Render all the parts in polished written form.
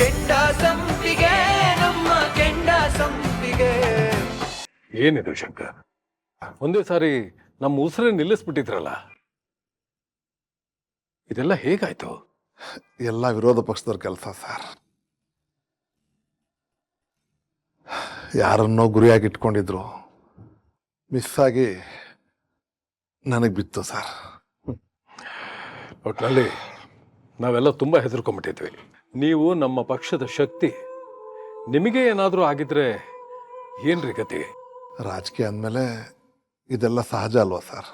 ಕೆಂಡ ಸಂಪಿಗೆ ನಮ್ಮ ಕೆಂಡ ಸಂಪಿಗೆ. ಏನಿದು ಶಂಕರ್, ಒಂದೇ ಸಾರಿ ನಮ್ಮ ಉಸಿರೇ ನಿಲ್ಲಿಸ್ಬಿಟ್ಟಿದ್ರಲ್ಲ, ಇದೆಲ್ಲ ಹೇಗಾಯ್ತು? ಎಲ್ಲ ವಿರೋಧ ಪಕ್ಷದವ್ರ ಕೆಲಸ ಸರ್. ಯಾರನ್ನೋ ಗುರಿಯಾಗಿ ಇಟ್ಕೊಂಡಿದ್ರು, ಮಿಸ್ ಆಗಿ ನನಗೆ ಬಿತ್ತು ಸರ್. ಒಟ್ಟಿನಲ್ಲಿ ನಾವೆಲ್ಲ ತುಂಬ ಹೆದರ್ಕೊಂಡ್ಬಿಟ್ಟಿದ್ವಿ. ನೀವು ನಮ್ಮ ಪಕ್ಷದ ಶಕ್ತಿ, ನಿಮಗೆ ಏನಾದರೂ ಆಗಿದ್ರೆ ಏನ್ರಿ ಗತಿ? ರಾಜಕೀಯ ಅಂದಮೇಲೆ ಇದೆಲ್ಲ ಸಹಜ ಅಲ್ವಾ ಸರ್?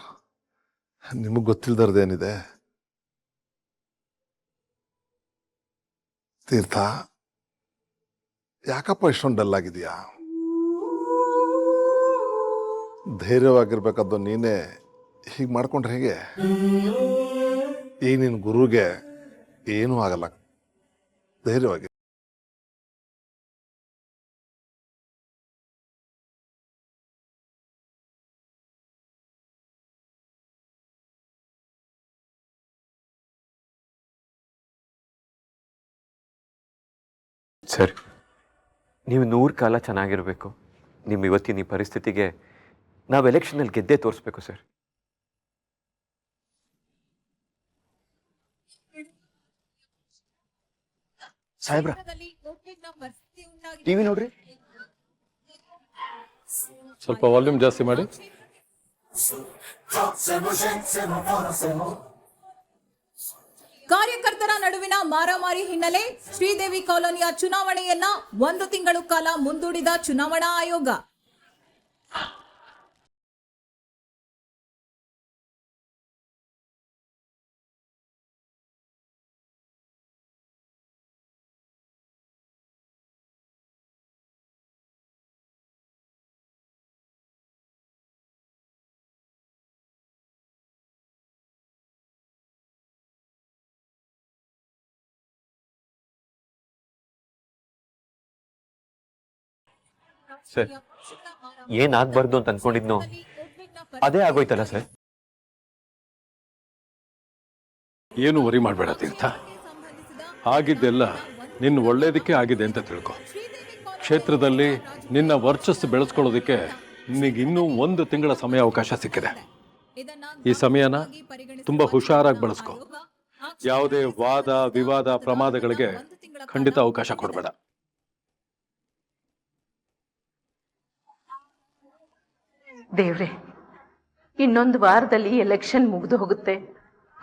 ನಿಮಗೆ ಗೊತ್ತಿಲ್ದರ್ದೇನಿದೆ? ತೀರ್ಥ, ಯಾಕಪ್ಪ ಇಷ್ಟೊಂದು ಡಲ್ ಆಗಿದೆಯಾ? ಧೈರ್ಯವಾಗಿರ್ಬೇಕಾದ್ದು ನೀನೇ ಹೀಗೆ ಮಾಡ್ಕೊಂಡ್ರೆ ಹೇಗೆ? ಈಗ ನಿನ್ನ ಗುರುಗೆ ಏನೂ ಆಗಲ್ಲ, ಧೈರ್ಯವಾಗಿ. ಸರ್, ನೀವು 100 ಕಾಲ ಚೆನ್ನಾಗಿರಬೇಕು. ನಿಮ್ಮ ಇವತ್ತಿನ ಈ ಪರಿಸ್ಥಿತಿಗೆ ನಾವು ಎಲೆಕ್ಷನಲ್ಲಿ ಗೆದ್ದೇ ತೋರಿಸ್ಬೇಕು ಸರ್. ಸಾಹೇಬ್ರ, ಟಿವಿ ನೋಡ್ರಿ. ಸ್ವಲ್ಪ ವಾಲ್ಯೂಮ್ ಜಾಸ್ತಿ ಮಾಡಿ. ಕಾರ್ಯಕರ್ತರ ನಡುವಿನ ಮಾರಾಮಾರಿ ಹಿನ್ನೆಲೆ ಶ್ರೀದೇವಿ ಕಾಲೋನಿಯ ಚುನಾವಣೆಯನ್ನ 1 ತಿಂಗಳು ಕಾಲ ಮುಂದೂಡಿದ ಚುನಾವಣಾ ಆಯೋಗ. ಸರ್, ಏನಾಗಬಾರ್ದು ಅಂತ ಅನ್ಕೊಂಡಿದ್ನೋ ಅದೇ ಆಗೋಯ್ತಲ್ಲ ಸರ್. ಏನು ವರಿ ಮಾಡಬೇಡ ತೀರ್ಥ, ಆಗಿದ್ದೆಲ್ಲ ನಿನ್ನ ಒಳ್ಳೇದಕ್ಕೆ ಆಗಿದೆ ಅಂತ ತಿಳ್ಕೊ. ಕ್ಷೇತ್ರದಲ್ಲಿ ನಿನ್ನ ವರ್ಚಸ್ಸು ಬೆಳೆಸ್ಕೊಳ್ಳೋದಕ್ಕೆ ನಿನಗೆ ಇನ್ನೂ 1 ತಿಂಗಳ ಸಮಯ ಅವಕಾಶ ಸಿಕ್ಕಿದೆ. ಈ ಸಮಯನ ತುಂಬಾ ಹುಷಾರಾಗಿ ಬಳಸ್ಕೊ. ಯಾವುದೇ ವಾದ ವಿವಾದ ಪ್ರಮಾದಗಳಿಗೆ ಖಂಡಿತ ಅವಕಾಶ ಕೊಡಬೇಡ. ದೇವ್ರೆ, ಇನ್ನೊಂದು ವಾರದಲ್ಲಿ ಎಲೆಕ್ಷನ್ ಮುಗಿದು ಹೋಗುತ್ತೆ.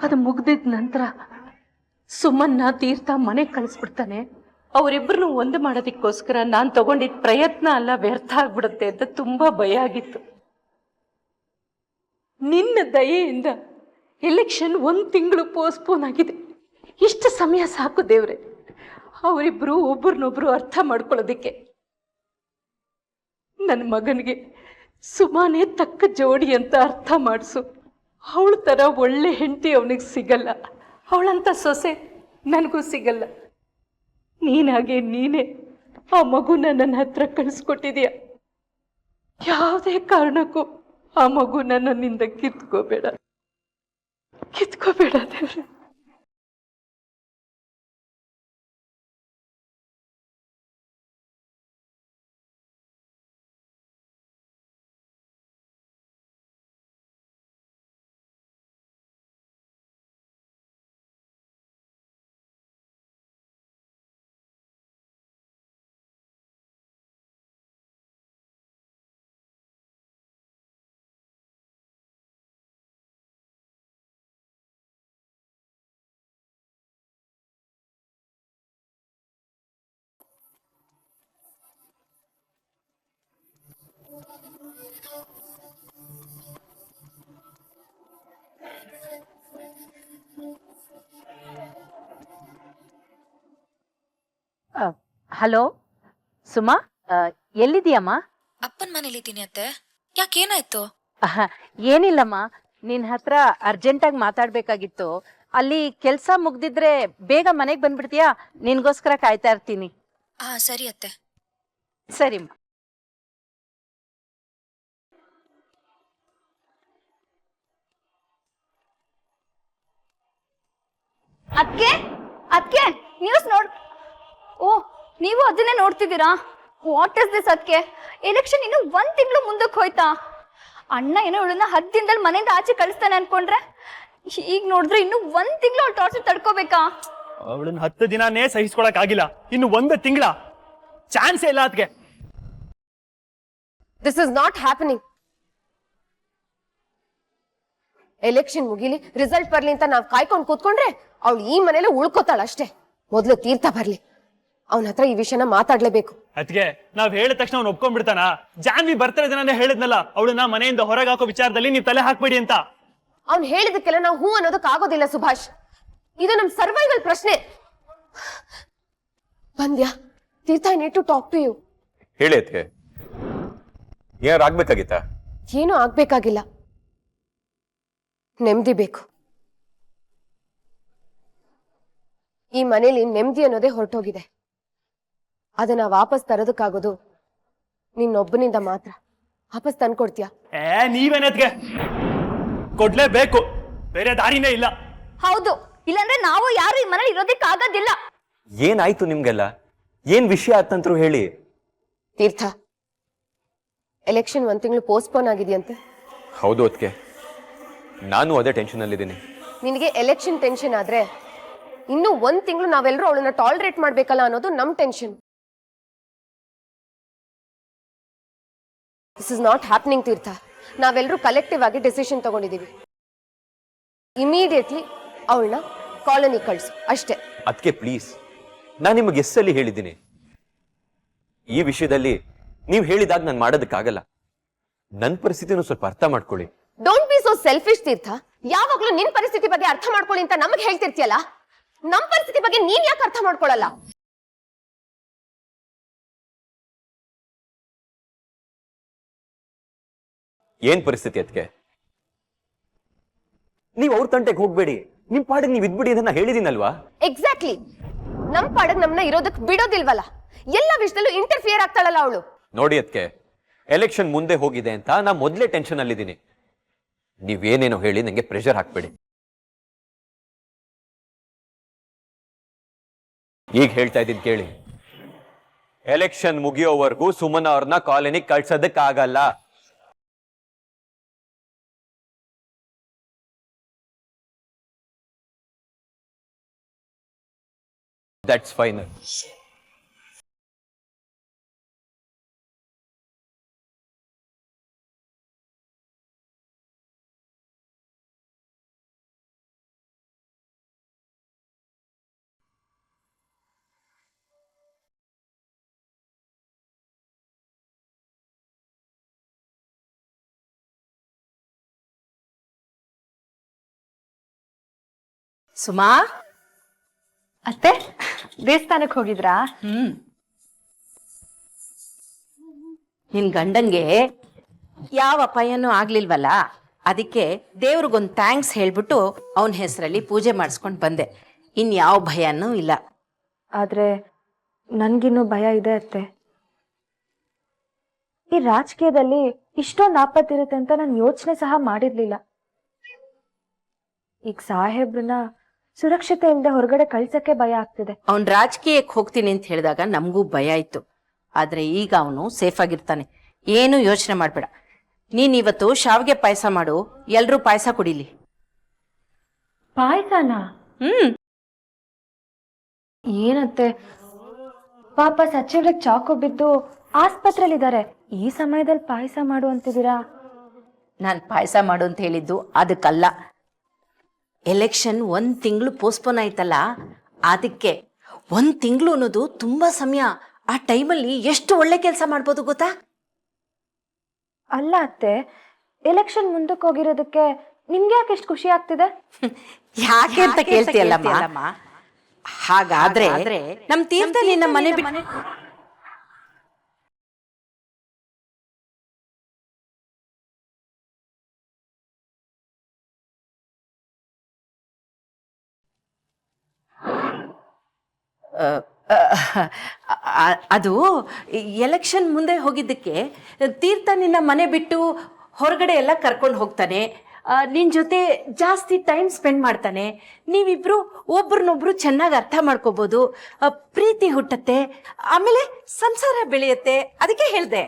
ಅದು ಮುಗ್ದಿದ ನಂತರ ಸುಮನ್ನ ತೀರ್ಥ ಮನೆಗೆ ಕಳಿಸ್ಬಿಡ್ತಾನೆ. ಅವರಿಬ್ಬರನ್ನು ಒಂದು ಮಾಡೋದಕ್ಕೋಸ್ಕರ ನಾನು ತಗೊಂಡಿದ್ದ ಪ್ರಯತ್ನ ಎಲ್ಲ ವ್ಯರ್ಥ ಆಗ್ಬಿಡುತ್ತೆ ಅಂತ ತುಂಬಾ ಭಯ ಆಗಿತ್ತು. ನಿನ್ನ ದಯೆಯಿಂದ ಎಲೆಕ್ಷನ್ 1 ತಿಂಗಳು ಪೋಸ್ಟ್ಪೋನ್ ಆಗಿದೆ. ಇಷ್ಟು ಸಮಯ ಸಾಕು ದೇವ್ರೆ, ಅವರಿಬ್ಬರು ಒಬ್ಬರನ್ನೊಬ್ರು ಅರ್ಥ ಮಾಡ್ಕೊಳ್ಳೋದಿಕ್ಕೆ. ನನ್ನ ಮಗನಿಗೆ ಸುಮಾನೇ ತಕ್ಕ ಜೋಡಿ ಅಂತ ಅರ್ಥ ಮಾಡಿಸು. ಅವಳ ಥರ ಒಳ್ಳೆ ಹೆಂಡತಿ ಅವನಿಗೆ ಸಿಗಲ್ಲ, ಅವಳಂತ ಸೊಸೆ ನನಗೂ ಸಿಗಲ್ಲ. ನೀನಾಗೆ ನೀನೇ ಆ ಮಗುನ ನನ್ನ ಹತ್ರ ಕಳಿಸ್ಕೊಟ್ಟಿದೀಯ. ಯಾವುದೇ ಕಾರಣಕ್ಕೂ ಆ ಮಗು ನನ್ನಿಂದ ಕಿತ್ಕೋಬೇಡ ದೇವ್ರೆ. ಹಲೋ ಸುಮಾ, ಎಲ್ಲಿದೀಯಮ್ಮ? ಅಪ್ಪನ ಮನೇಲಿದ್ದೀನಿ ಅತ್ತೆ. ಯಾಕೇನಾಯ್ತು? ಏನಿಲ್ಲಮ್ಮ, ನಿನ್ ಹತ್ರ ಅರ್ಜೆಂಟಾಗಿ ಮಾತಾಡ್ಬೇಕಾಗಿತ್ತು. ಅಲ್ಲಿ ಕೆಲ್ಸ ಮುಗ್ದಿದ್ರೆ ಬೇಗ ಮನೆಗೆ ಬಂದ್ಬಿಡ್ತೀಯಾ? ನಿನ್ಗೋಸ್ಕರ ಕಾಯ್ತಾ ಇರ್ತೀನಿ. ಸರಿ ಅತ್ತೆ. ಸರಿಮ್ಮ. ಅದ್ಕೆ ನ್ಯೂಸ್ ನೋಡ್. ಓ ನೀವು ಅದನ್ನೇ ನೋಡ್ತಿದ್ದೀರಾ? What is this? ಅದಕ್ಕೆ ಎಲೆಕ್ಷನ್ ಇನ್ನು 1 ತಿಂಗಳು ಮುಂದಕ್ಕೆ ಹೋಯ್ತಾ? ಅಣ್ಣ ಏನೋ ಇವಳನ್ನ 10 ದಿನದಲ್ಲಿ ಮನೆಯಿಂದ ಆಚೆ ಕಳಿಸ್ತಾನೆ ಅನ್ಕೊಂಡ್ರೆ ಈಗ ನೋಡಿದ್ರೆ ಇನ್ನು 1 ತಿಂಗಳು ಅವಳು ಟಾರ್ಚರ್ ತಡ್ಕೋಬೇಕಾ? ಅವಳನ್ನ 10 ದಿನಾನೇ ಸಹಿಸ್ಕೊಳಕ್ ಆಗಿಲ್ಲ, ಇನ್ನು 1 ತಿಂಗಳ ಚಾನ್ಸೇ ಇಲ್ಲ ಅದಕ್ಕೆ. This is not happening. Election ಮುಗಿಲಿ, ರಿಸಲ್ಟ್ ಬರ್ಲಿ ಅಂತ ನಾವ್ ಕಾಯ್ಕೊಂಡು ಕೂತ್ಕೊಂಡ್ರೆ ಅವಳು ಈ ಮನೇಲಿ ಉಳ್ಕೋತಾಳ ಅಷ್ಟೇ. ಮೊದ್ಲು ತೀರ್ಥ ಬರ್ಲಿ, ಅವನ ಹತ್ರ ಈ ವಿಷಯನ ಮಾತಾಡ್ಲೇಬೇಕು. ಅದಕ್ಕೆ ನಾವ್ ಹೇಳಿದ ತಕ್ಷಣ ಅವ್ನು ಒಪ್ಕೊಂಡ್ಬಿಡ್ತಾನ? ಜಾನ್ವಿ ಬರ್ತಾರೆ ದಿನಾನೇ ಹೇಳಿದ್ನಲ್ಲ ಅವಳನ್ನ ಮನೆಯಿಂದ ಹೊರಗೆ ಹಾಕೋ ವಿಚಾರದಲ್ಲಿ ನೀವ್ ತಲೆ ಹಾಕ್ಬೇಡಿ ಅಂತ. ಅವ್ನು ಹೇಳಿದಕ್ಕೆಲ್ಲ ನಾವು ಹೂ ಅನ್ನೋದಕ್ ಆಗೋದಿಲ್ಲ ಸುಭಾಷ್. ಇದು ನಮ್ ಸರ್ವೈವಲ್ ಪ್ರಶ್ನೆ. ಬಂದ್ಯಾ Teertha? I need to talk to you. ಹೇಳಿ ಅದಕ್ಕೆ, ಏನಾರು ಆಗ್ಬೇಕಾಗಿತ್ತ? ಏನೂ ಆಗ್ಬೇಕಾಗಿಲ್ಲ, ನೆಮ್ಮದಿ ಬೇಕು. ಈ ಮನೇಲಿ ನೆಮ್ಮದಿ ಅನ್ನೋದೇ ಹೊರಟೋಗಿದೆ. ಅದನ್ನ ವಾಪಸ್ ತರೋದಕ್ಕಾಗೋದು ನಿನ್ನೊಬ್ಬನಿಂದ ಮಾತ್ರ. ವಾಪಸ್ ತಂದ್ಕೊಡ್ತೀಯಾ? ನೀವೇನದ್ಗೆ ಕೊಡ್ಲೇಬೇಕು, ಬೇರೆ ದಾರಿನೇ ಇಲ್ಲ. ಹೌದು, ಇಲ್ಲಾಂದ್ರೆ ನಾವು ಯಾರು ಈ ಮನೇಲಿ ಇರೋದಕ್ಕೆ ಆಗೋದಿಲ್ಲ. ಏನಾಯ್ತು ನಿಮ್ಗೆಲ್ಲ? ಏನ್ ವಿಷಯ ಆತಂತ್ರು ಹೇಳಿ. ತೀರ್ಥ, ಎಲೆಕ್ಷನ್ 1 ತಿಂಗಳು ಪೋಸ್ಟ್ಪೋನ್ ಆಗಿದೆಯಂತೆ. ಹೌದು ಅದಕ್ಕೆ, ನಾನು ಅದೇ ಟೆನ್ಷನ್ ಅಲ್ಲಿದ್ದೀನಿ. ನಿನಗೆ ಎಲೆಕ್ಷನ್ ಟೆನ್ಷನ್ ಆದ್ರೆ ಇನ್ನು 1 ತಿಂಗಳು ನಾವೆಲ್ಲರೂ ಅವಳನ್ನ ಟಾಲರೇಟ್ ಮಾಡ್ಬೇಕಲ್ಲ ಅನ್ನೋದು ನಮ್ tension. This is not happening Teertha. ನಾವೆಲ್ಲರೂ ಕಲೆಕ್ಟಿವ್ ಆಗಿ ಡಿಸಿಷನ್ ತಗೊಂಡಿದೀವಿ. ಇಮಿಡಿಯೇಟ್ಲಿ ಅವಳನ್ನ ಕಾಲೋನಿ ಕಳ್ಸು ಅಷ್ಟೇ. ಅದಕ್ಕೆ ಪ್ಲೀಸ್, ನಾನು ನಿಮಗೆ ಎಸ್ಸಲ್ಲಿ ಹೇಳಿದ್ದೀನಿ, ಈ ವಿಷಯದಲ್ಲಿ ನೀವು ಹೇಳಿದಾಗ ನಾನು ಮಾಡೋದಕ್ಕಾಗಲ್ಲ. ನನ್ನ ಪರಿಸ್ಥಿತಿನೂ ಸ್ವಲ್ಪ ಅರ್ಥ ಮಾಡ್ಕೊಳ್ಳಿ. ಡೋಂಟ್ ಬಿ ಸೋ ಸೆಲ್ಫಿಶ್ ತೀರ್ಥ. ಯಾವಾಗ್ಲೂ ನಿನ್ ಪರಿಸ್ಥಿತಿ ಬಗ್ಗೆ ಅರ್ಥ ಮಾಡ್ಕೊಳ್ಳಿ ಅಂತ ನಮಗೆ ಹೇಳ್ತಿರ್ತೀಯಲ್ಲ, ನಮ್ ಪರಿಸ್ಥಿತಿ ಬಗ್ಗೆ ನೀನ್ ಯಾಕೆ ಅರ್ಥ ಮಾಡ್ಕೊಳ್ಳಲ್ಲ? ಏನ್ ಪರಿಸ್ಥಿತಿ ಅದಕ್ಕೆ? ನೀವು ಅವ್ರ ತಂಟೆಗೆ ಹೋಗ್ಬೇಡಿ, ನಿಮ್ ಪಾಡಿಗೆ ನೀವು ಇದ್ಬಿಡಿ ಅಂತ ನಾನು ಹೇಳಿದೀನಲ್ವಾ? ಎಕ್ಸಾಕ್ಟ್ಲಿ. ನಮ್ ಪಾಡಗ್ ನಮ್ನ ಇರೋದಕ್ ಬಿಡೋದಿಲ್ವಲ್ಲ. ಎಲ್ಲ ವಿಷಯದಲ್ಲೂ ಇಂಟರ್ಫಿಯರ್ ಆಗ್ತಾಳಲ್ಲ ಅವಳು. ನೋಡಿ ಅದಕ್ಕೆ, ಎಲೆಕ್ಷನ್ ಮುಂದೆ ಹೋಗಿದೆ ಅಂತ ನಾ ಮೊದಲೇ ಟೆನ್ಷನ್ ಅಲ್ಲಿದ್ದೀನಿ. ನೀವೇನೇನೋ ಹೇಳಿ ನಂಗೆ ಪ್ರೆಷರ್ ಹಾಕ್ಬೇಡಿ. ಈಗ ಹೇಳ್ತಾ ಇದ್ದೀನಿ ಕೇಳಿ, ಎಲೆಕ್ಷನ್ ಮುಗಿಯೋವರೆಗೂ ಸುಮನ್ ಅವ್ರನ್ನ ಕಾಲೋನಿಗೆ ಕಳ್ಸೋದಕ್ಕಾಗಲ್ಲ. That's final. ಸುಮಾ ಅತ್ತೆ, ದೇವಸ್ಥಾನಕ್ಕೆ ಹೋಗಿದ್ರಾ? ನಿನ್ ಗಂಡಂಗೆ ಯಾವ ಅಪಾಯನೂ ಆಗ್ಲಿಲ್ವಲ್ಲ, ಅದಕ್ಕೆ ದೇವ್ರಿಗೊಂದು ಥ್ಯಾಂಕ್ಸ್ ಹೇಳ್ಬಿಟ್ಟು ಅವನ ಹೆಸರಲ್ಲಿ ಪೂಜೆ ಮಾಡಿಸ್ಕೊಂಡು ಬಂದೆ. ಇನ್ಯಾವ ಭಯನೂ ಇಲ್ಲ. ಆದ್ರೆ ನನ್ಗಿನ್ನೂ ಭಯ ಇದೆ ಅತ್ತೆ. ಈ ರಾಜಕೀಯದಲ್ಲಿ ಇಷ್ಟೊಂದು ಆಪತ್ತಿರುತ್ತೆ ಅಂತ ನಾನು ಯೋಚನೆ ಸಹ ಮಾಡಿರ್ಲಿಲ್ಲ. ಈಗ ಸಾಹೇಬ್ರನ್ನ ಸುರಕ್ಷತೆ ಇಲ್ಲದೆ ಹೊರಗಡೆ ಕಳ್ಸಕ್ಕೆ ಭಯ ಆಗ್ತಿದೆ. ಅವನ್ ರಾಜಕೀಯಕ್ಕೆ ಹೋಗ್ತೀನಿ ಅಂತ ಹೇಳಿದಾಗ ನಮಗೂ ಭಯ ಇತ್ತು. ಆದ್ರೆ ಈಗ ಅವನು ಸೇಫ್ ಆಗಿರ್ತಾನೆ, ಏನು ಯೋಚನೆ ಮಾಡ್ಬೇಡ. ನೀನ್ ಇವತ್ತು ಶಾವಿಗೆ ಪಾಯಸ ಮಾಡು, ಎಲ್ರೂ ಪಾಯಸ ಕುಡಿಲಿ. ಪಾಯಸನ? ಏನತ್ತೆ, ಪಾಪ ಸಚಿವ್ರಿಗೆ ಚಾಕು ಬಿದ್ದು ಆಸ್ಪತ್ರೆಲಿದ್ದಾರೆ. ಈ ಸಮಯದಲ್ಲಿ ಪಾಯಸ ಮಾಡು ಅಂತಿದ್ದೀರಾ? ನಾನು ಪಾಯಸ ಮಾಡು ಅಂತ ಹೇಳಿದ್ದು ಅದಕ್ಕಲ್ಲ. ಎಲೆಕ್ಷನ್ 1 ತಿಂಗಳು ಪೋಸ್ಟ್ಪೋನ್ ಆಯ್ತಲ್ಲ, ಅದಕ್ಕೆ. 1 ತಿಂಗಳು ಅನ್ನೋದು ತುಂಬಾ ಸಮಯ. ಆ ಟೈಮಲ್ಲಿ ಎಷ್ಟು ಒಳ್ಳೆ ಕೆಲಸ ಮಾಡ್ಬೋದು ಗೊತ್ತಾ? ಅಲ್ಲ ಅತ್ತೆ, ಎಲೆಕ್ಷನ್ ಮುಂದಕ್ಕೆ ಹೋಗಿರೋದಕ್ಕೆ ನಿಮ್ಗೆ ಯಾಕೆ ಎಷ್ಟು ಖುಷಿ ಆಗ್ತಿದೆ? ಯಾಕೆ ಅಂತ ಕೇಳ್ತೀಯಲ್ಲಮ್ಮ. ಹಾಗಾದ್ರೆ ನಮ್ ತೀರ್ಥ ನಿನ್ನ ಮನೆ ಬಿಟ್ಟು ಅದು ಎಲೆಕ್ಷನ್ ಮುಂದೆ ಹೋಗಿದ್ದಕ್ಕೆ ತೀರ್ಥ ನಿನ್ನ ಮನೆ ಬಿಟ್ಟು ಹೊರಗಡೆ ಎಲ್ಲ ಕರ್ಕೊಂಡು ಹೋಗ್ತಾನೆ. ನಿನ್ ಜೊತೆ ಜಾಸ್ತಿ ಟೈಮ್ ಸ್ಪೆಂಡ್ ಮಾಡ್ತಾನೆ. ನೀವಿಬ್ರು ಒಬ್ರನ್ನೊಬ್ರು ಚೆನ್ನಾಗಿ ಅರ್ಥ ಮಾಡ್ಕೋಬಹುದು, ಪ್ರೀತಿ ಹುಟ್ಟತ್ತೆ, ಆಮೇಲೆ ಸಂಸಾರ ಬೆಳೆಯತ್ತೆ. ಅದಕ್ಕೆ ಹೇಳ್ದೆ.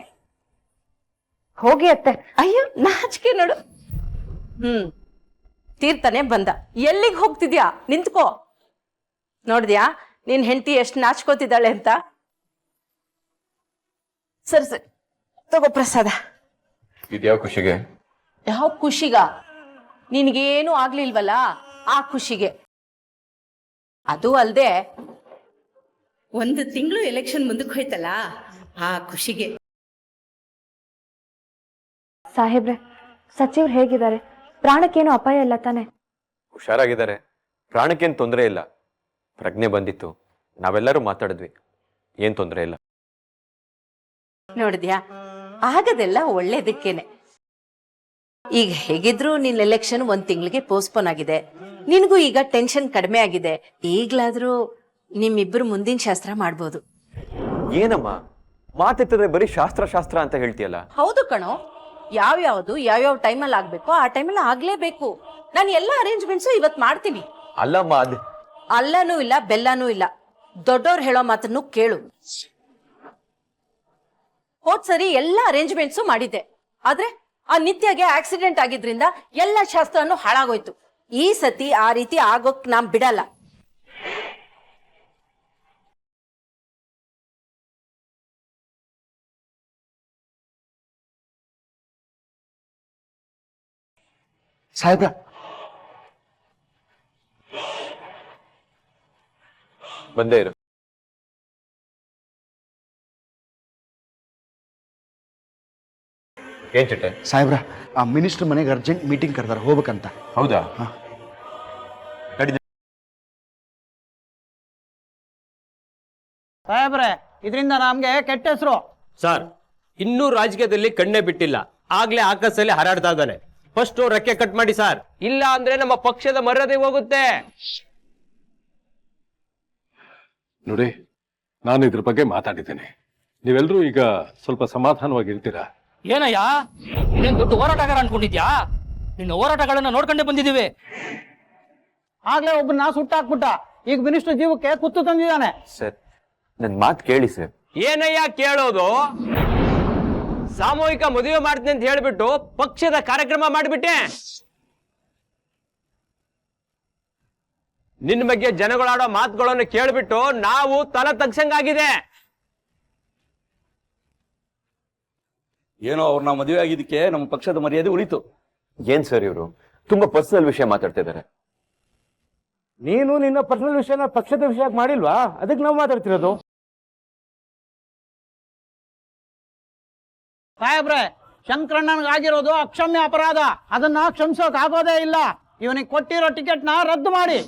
ಹೋಗಿ ಅತ್ತೆ. ಅಯ್ಯೋ ನಾಚಿಕೆ ನೋಡು. ತೀರ್ಥನೆ ಬಂದ. ಎಲ್ಲಿಗೆ ಹೋಗ್ತಿದ್ಯಾ? ನಿಂತ್ಕೋ. ನೋಡ್ದ್ಯಾ ನಿನ್ ಹೆಂಡತಿ ಎಷ್ಟು ನಾಚ್ಕೋತಿದ್ದಾಳೆ ಅಂತ? ಸರಿ ಸರಿ ತಗೋ ಪ್ರಸಾದ. ಇದ್ಯಾವ ಖುಷಿಗೆ? ಯಾವ ಖುಷಿಗ? ನಿನ್ಗೇನು ಆಗ್ಲಿಲ್ವಲ್ಲ ಆ ಖುಷಿಗೆ. ಅದು ಅಲ್ದೆ 1 ತಿಂಗಳು ಎಲೆಕ್ಷನ್ ಮುಂದಕ್ಕೆ ಹೋಯ್ತಲ್ಲ ಆ ಖುಷಿಗೆ. ಸಾಹೇಬ್ರೆ, ಸಚಿವ್ರು ಹೇಗಿದ್ದಾರೆ? ಪ್ರಾಣಕ್ಕೇನು ಅಪಾಯ ಇಲ್ಲ ತಾನೆ? ಹುಷಾರಾಗಿದ್ದಾರೆ, ಪ್ರಾಣಕ್ಕೇನು ತೊಂದರೆ ಇಲ್ಲ. ಪ್ರಜ್ಞೆ ಬಂದಿತ್ತು, ನಾವೆಲ್ಲರೂ ಮಾತಾಡಿದ್ವಿ, ಏನ್ ತೊಂದರೆ ಇಲ್ಲ. ನೋಡಿದ್ಯಾ, ಆಗದೆಲ್ಲ ಒಳ್ಳೇದಕ್ಕೇನೆ. ಈಗ ಹೇಗಿದ್ರು ನಿನ್ ಎಲೆಕ್ಷನ್ 1 ತಿಂಗಳಿಗೆ ಪೋಸ್ಟ್ಪೋನ್ ಆಗಿದೆ. ನಿನಗೂ ಈಗ ಟೆನ್ಷನ್ ಕಡಿಮೆ ಆಗಿದೆ. ಈಗ್ಲಾದ್ರೂ ನಿಮ್ಮಿಬ್ರು ಮುಂದಿನ ಶಾಸ್ತ್ರ ಮಾಡ್ಬೋದು. ಏನಮ್ಮ ಮಾತೆತ್ತಿದ್ರೆ ಬರೀ ಶಾಸ್ತ್ರ ಶಾಸ್ತ್ರ ಅಂತ ಹೇಳ್ತೀಯಲ್ಲ? ಹೌದು ಕಣೋ, ಯಾವ್ಯಾವ ಟೈಮಲ್ಲಿ ಆಗ್ಬೇಕೋ ಆ ಟೈಮಲ್ಲಿ ಆಗ್ಲೇಬೇಕು. ನಾನು ಎಲ್ಲ ಅರೇಂಜ್ಮೆಂಟ್ಸು ಇವತ್ ಮಾಡ್ತೀನಿ. ಅಲ್ಲಮ್ಮ, ಅಲ್ಲನೂ ಇಲ್ಲ ಬೆಲ್ಲನೂ ಇಲ್ಲ. ದೊಡ್ಡೋರ್ ಹೇಳೋ ಮಾತನ್ನು ಕೇಳು. ಹೋದ್ ಸರಿ ಎಲ್ಲ ಅರೇಂಜ್ಮೆಂಟ್ಸು ಮಾಡಿದ್ದೆ, ಆದ್ರೆ ಆ ನಿತ್ಯಗೆ ಆಕ್ಸಿಡೆಂಟ್ ಆಗಿದ್ರಿಂದ ಎಲ್ಲ ಶಾಸ್ತ್ರನೂ ಹಾಳಾಗೋಯ್ತು. ಈ ಸತಿ ಆ ರೀತಿ ಆಗೋಕ್ ನಾನ್ ಬಿಡಲ್ಲ. ಸಾಹೇಬ್ರ, ಬಂದೇ ಇರು. ಏನ್ ಚಿಟ್ಟೆ? ಸಾಹೇಬ್ರ, ಆ ಮಿನಿಸ್ಟರ್ ಮನೆಗೆ ಅರ್ಜೆಂಟ್ ಮೀಟಿಂಗ್ ಕರೆದಾರ, ಹೋಗ್ಬೇಕಂತ. ಹೌದಾ? ಸಾಹೇಬ್ರೆ, ಇದರಿಂದ ನಮ್ಗೆ ಕೆಟ್ಟ ಹೆಸರು. ಸರ್, ಇನ್ನೂ ರಾಜಕೀಯದಲ್ಲಿ ಕಣ್ಣೇ ಬಿಟ್ಟಿಲ್ಲ, ಆಗ್ಲೇ ಆಕಾಶದಲ್ಲಿ ಹಾರಾಡ್ತಾ ಇದ್ದಾನೆ. ಫಸ್ಟ್ ರೆಕ್ಕೆ ಕಟ್ ಮಾಡಿ ಸರ್, ಇಲ್ಲ ಅಂದ್ರೆ ನಮ್ಮ ಪಕ್ಷದ ಮರ್ಯಾದೆ ಹೋಗುತ್ತೆ. ನೋಡಿ, ನಾನು ಇದ್ರ ಬಗ್ಗೆ ಮಾತಾಡಿದ್ದೇನೆ. ನೀವೆಲ್ಲರೂ ಈಗ ಸ್ವಲ್ಪ ಸಮಾಧಾನವಾಗಿರ್ತೀರಾ? ಏನಯ್ಯ, ನೀನ್ ದೊಡ್ಡ ಹೋರಾಟಗಾರ ಅನ್ಕೊಂಡಿದ್ಯಾ? ನಿನ್ನ ಹೋರಾಟಗಳನ್ನ ನೋಡ್ಕೊಂಡೇ ಬಂದಿದ್ದೀವಿ. ಆಗ್ಲೇ ಒಬ್ಬನ ಸುಟ್ಟಾಕ್ಬಿಟ್ಟ, ಈಗ ಮಿನಿಸ್ಟರ್ ಜೀವಕ್ಕೆ ಕುತ್ತು ತಂದಿದ್ದಾನೆ. ಸರ್, ನನ್ ಮಾತು ಕೇಳಿ ಸರ್. ಏನಯ್ಯ ಕೇಳೋದು? ಸಾಮೂಹಿಕ ಮದುವೆ ಮಾಡ್ತೀನಿ ಅಂತ ಹೇಳ್ಬಿಟ್ಟು ಪಕ್ಷದ ಕಾರ್ಯಕ್ರಮ ಮಾಡಿಬಿಟ್ಟೆ. ನಿನ್ನ ಬಗ್ಗೆ ಜನಗಳಾಡೋ ಮಾತುಗಳನ್ನು ಕೇಳ್ಬಿಟ್ಟು ನಾವು ತಲೆ ತಗ್ಸಂಗಾಗಿದೆ. ಏನೋ ಅವ್ರನ್ನ ಮದುವೆ ಆಗಿದ್ದಕ್ಕೆ ನಮ್ಮ ಪಕ್ಷದ ಮರ್ಯಾದೆ ಉಳಿತು. ಏನ್ ಸರ್ ಇವರು ತುಂಬಾ ಪರ್ಸನಲ್ ವಿಷಯ ಮಾತಾಡ್ತಾ ಇದ್ದಾರೆ. ನೀನು ನಿನ್ನ ಪರ್ಸನಲ್ ವಿಷಯನ ಪಕ್ಷದ ವಿಷಯ ಮಾಡಿಲ್ವಾ? ಅದಕ್ಕೆ ನಾವು ಮಾತಾಡ್ತಿರೋದು. ಸಾಹೇಬ್ರೆ, ಶಂಕರಣ್ಣನಿಗಾಗಿರೋದು ಅಕ್ಷಮ್ಯ ಅಪರಾಧ. ಅದನ್ನ ಕ್ಷಮಿಸೋಕ್ ಆಗೋದೇ ಇಲ್ಲ. ಇವನಿಗೆ ಕೊಟ್ಟಿರೋ ಟಿಕೆಟ್ನ ರದ್ದು ಮಾಡಿ.